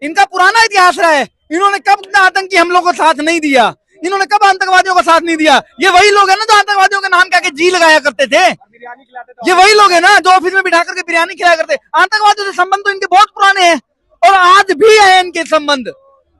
इनका पुराना इतिहास रहा है। इन्होंने कब आतंकी हमलों को साथ नहीं दिया, इन्होंने कब आतंकवादियों को साथ नहीं दिया। ये वही लोग है ना जो आतंकवादियों के नाम क्या जी लगाया करते थे। ये वही लोग है ना जो ऑफिस में बिठा करके बिरयानी खिलाया करते। आतंकवादियों से संबंध तो इनके बहुत पुराने हैं और आज भी है इनके संबंध,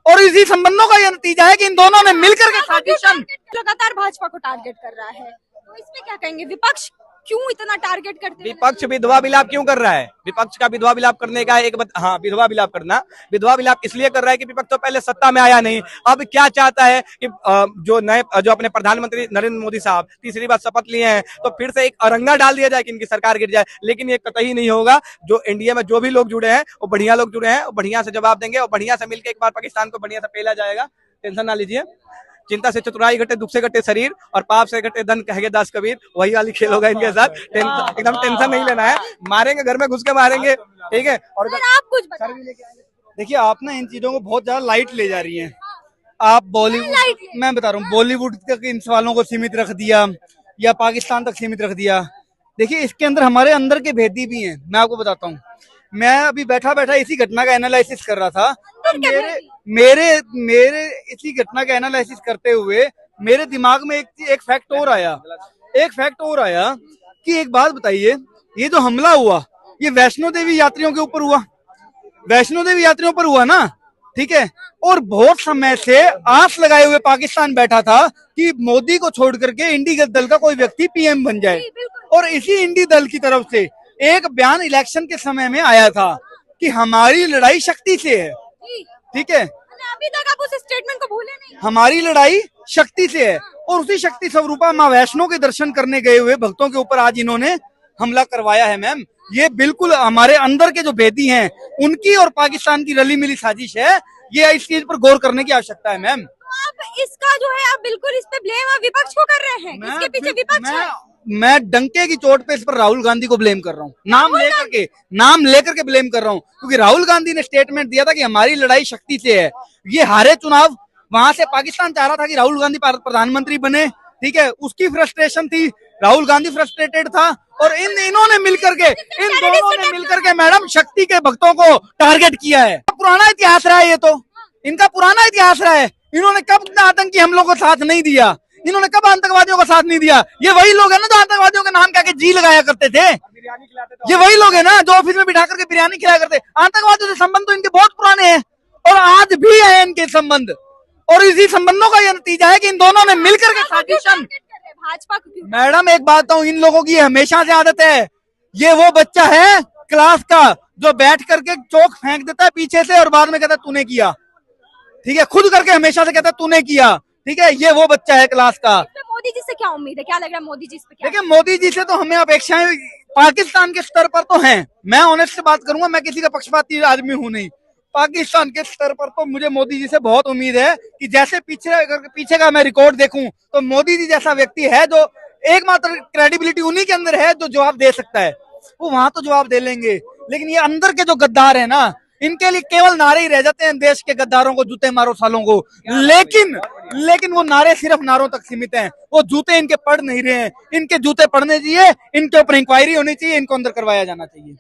और इसी संबंधों का यह नतीजा है कि इन दोनों ने मिलकर के साजिशन लगातार भाजपा को टारगेट कर रहा है, तो इस पे क्या कहेंगे? विपक्ष क्यों इतना टारगेट करते हैं? विपक्ष विधवा विलाप क्यों कर रहा है? विपक्ष का विधवा विलाप करने का हाँ, विधवा विलाप करना, विधवा विलाप इसलिए कर रहा है कि विपक्ष तो पहले सत्ता में आया नहीं, अब क्या चाहता है कि जो अपने प्रधानमंत्री नरेंद्र मोदी साहब तीसरी बार शपथ लिए हैं तो फिर से एक अरंगा डाल दिया जाए कि इनकी सरकार गिर जाए। लेकिन ये कतई नहीं होगा। जो इंडिया में जो भी लोग जुड़े हैं वो बढ़िया लोग जुड़े हैं, वो बढ़िया से जवाब देंगे और बढ़िया से मिलकर एक बार पाकिस्तान को बढ़िया से पेला जाएगा। टेंशन ना लीजिए। चिंता से चतुराई घटे, दुख से घटे शरीर और पाप से घटे धन, कहेंगे दास कबीर। वही वाली खेल होगा इनके साथ। एकदम टेंशन नहीं लेना है, मारेंगे, घर में घुस के मारेंगे, ठीक है। और आप कुछ देखिए, आप ना इन चीजों को बहुत ज्यादा लाइट ले जा रही हैं। आप बॉलीवुड, मैं बता रहा हूँ, बॉलीवुड तक इन सवालों को सीमित रख दिया या पाकिस्तान तक सीमित रख दिया। देखिए, इसके अंदर हमारे अंदर के भेदी भी हैं। मैं आपको बताता हूँ, मैं अभी बैठा बैठा इसी घटना का एनालिसिस कर रहा था, तो मेरे इसी घटना का एनालिसिस करते हुए मेरे दिमाग में एक फैक्ट और आया कि एक बात बताइए, ये जो हमला हुआ ये वैष्णो देवी यात्रियों के ऊपर हुआ, वैष्णो देवी यात्रियों पर हुआ ना, ठीक है। और बहुत समय से आस लगाए हुए पाकिस्तान बैठा था कि मोदी को छोड़ करके इंडी दल का कोई व्यक्ति पीएम बन जाए, और इसी इंडी दल की तरफ से एक बयान इलेक्शन के समय में आया था कि हमारी लड़ाई शक्ति से है, ठीक है। अभी तक आप उस स्टेटमेंट को भूले नहीं। हमारी लड़ाई शक्ति से है, और उसी शक्ति स्वरूपा माँ वैष्णो के दर्शन करने गए हुए भक्तों के ऊपर आज इन्होंने हमला करवाया है। मैम, ये बिल्कुल हमारे अंदर के जो भेदी हैं उनकी और पाकिस्तान की रली मिली साजिश है। ये इस चीज पर गौर करने की आवश्यकता है। मैम, आप इसका जो है आप बिल्कुल इस पे ब्लेम आप विपक्ष को कर रहे हैं। इसके पीछे विपक्ष है। मैं डंके की चोट पे इस पर राहुल गांधी को ब्लेम कर रहा हूँ, नाम लेकर के ब्लेम कर रहा हूँ, क्योंकि राहुल गांधी ने स्टेटमेंट दिया था कि हमारी लड़ाई शक्ति से है। ये हारे चुनाव, वहां से पाकिस्तान चाह रहा था कि राहुल गांधी प्रधानमंत्री बने, ठीक है। उसकी फ्रस्ट्रेशन थी, राहुल गांधी फ्रस्ट्रेटेड था, और इन दोनों ने मिलकर के मैडम शक्ति के भक्तों को टारगेट किया है। पुराना इतिहास रहा है, ये तो इनका पुराना इतिहास रहा है। इन्होंने कब आतंकी हमलों को साथ नहीं दिया, इन्होंने कब आतंकवादियों को साथ नहीं दिया। ये वही लोग है ना जो आतंकवादियों के नाम क्या जी लगाया करते थे। ये वही लोग है ना जो ऑफिस में बिठा करके बिरयानी खिलाया करते। आतंकवादियों से संबंध तो इनके बहुत पुराने हैं और आज भी है इनके संबंध, और इसी संबंधों का यह नतीजा है कि इन दोनों ने मिलकर के साजिशन। भाजपा मैडम, एक बात तो इन लोगों की हमेशा से आदत है, ये वो बच्चा है क्लास का जो बैठ करके चौक फेंक देता है पीछे से और बाद में कहता है तूने किया, ठीक है। खुद करके हमेशा से कहता है तूने किया, ठीक है। ये वो बच्चा है क्लास का। मोदी जी से क्या उम्मीद है? क्या लग रहा है मोदी जी से? देखिए, मोदी जी से तो हमें अपेक्षाएं पाकिस्तान के स्तर पर तो हैं। मैं ऑनेस्ट से बात करूंगा, मैं किसी का पक्षपाती आदमी हूं नहीं। पाकिस्तान के स्तर पर तो मुझे मोदी जी से बहुत उम्मीद है कि जैसे पीछे का मैं रिकॉर्ड देखूं तो मोदी जी जैसा व्यक्ति है जो एकमात्र क्रेडिबिलिटी उन्हीं के अंदर है जो जवाब दे सकता है, वो वहां तो जवाब दे लेंगे। लेकिन ये अंदर के जो गद्दार है ना, इनके लिए केवल नारे ही रह जाते हैं, देश के गद्दारों को जूते मारो सालों को। लेकिन वो नारे सिर्फ नारों तक सीमित हैं, वो जूते इनके पड़ नहीं रहे हैं। इनके जूते पड़ने चाहिए, इनके ऊपर इंक्वायरी होनी चाहिए, इनको अंदर करवाया जाना चाहिए।